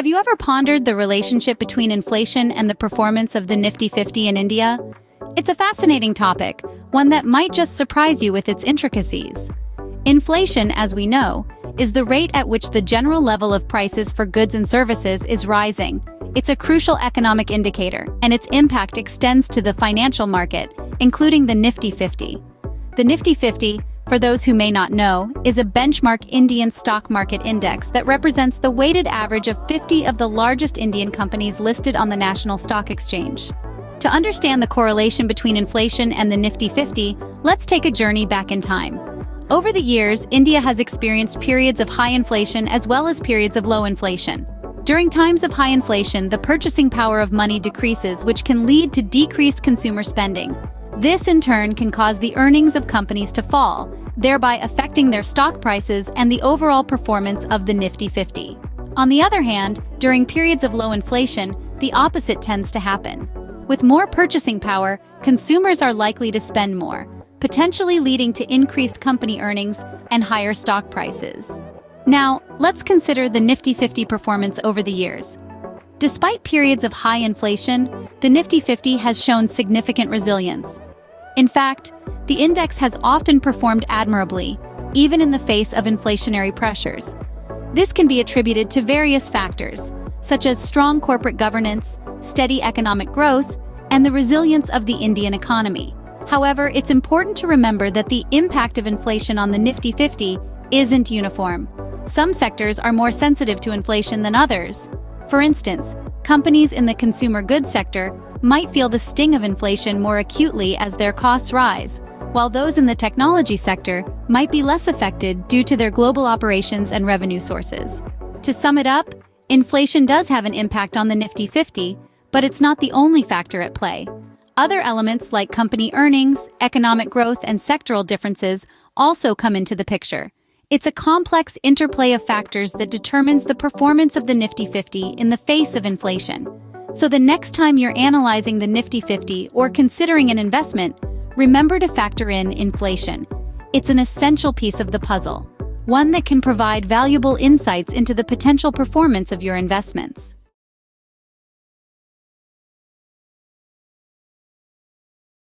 Have you ever pondered the relationship between inflation and the performance of the Nifty 50 in India? It's a fascinating topic, one that might just surprise you with its intricacies. Inflation, as we know, is the rate at which the general level of prices for goods and services is rising. It's a crucial economic indicator, and its impact extends to the financial market, including the Nifty 50. The Nifty 50, for those who may not know, is a benchmark Indian stock market index that represents the weighted average of 50 of the largest Indian companies listed on the National Stock Exchange. To understand the correlation between inflation and the Nifty 50, let's take a journey back in time. Over the years, India has experienced periods of high inflation as well as periods of low inflation. During times of high inflation, the purchasing power of money decreases, which can lead to decreased consumer spending. This, in turn, can cause the earnings of companies to fall, thereby affecting their stock prices and the overall performance of the Nifty 50. On the other hand, during periods of low inflation, the opposite tends to happen. With more purchasing power, consumers are likely to spend more, potentially leading to increased company earnings and higher stock prices. Now, let's consider the Nifty 50 performance over the years. Despite periods of high inflation, the Nifty 50 has shown significant resilience. In fact, the index has often performed admirably, even in the face of inflationary pressures. This can be attributed to various factors, such as strong corporate governance, steady economic growth, and the resilience of the Indian economy. However, it's important to remember that the impact of inflation on the Nifty 50 isn't uniform. Some sectors are more sensitive to inflation than others. For instance, companies in the consumer goods sector might feel the sting of inflation more acutely as their costs rise, while those in the technology sector might be less affected due to their global operations and revenue sources. To sum it up, inflation does have an impact on the Nifty 50, but it's not the only factor at play. Other elements like company earnings, economic growth, and sectoral differences also come into the picture. It's a complex interplay of factors that determines the performance of the Nifty 50 in the face of inflation. So the next time you're analyzing the Nifty 50 or considering an investment, remember to factor in inflation. It's an essential piece of the puzzle, one that can provide valuable insights into the potential performance of your investments.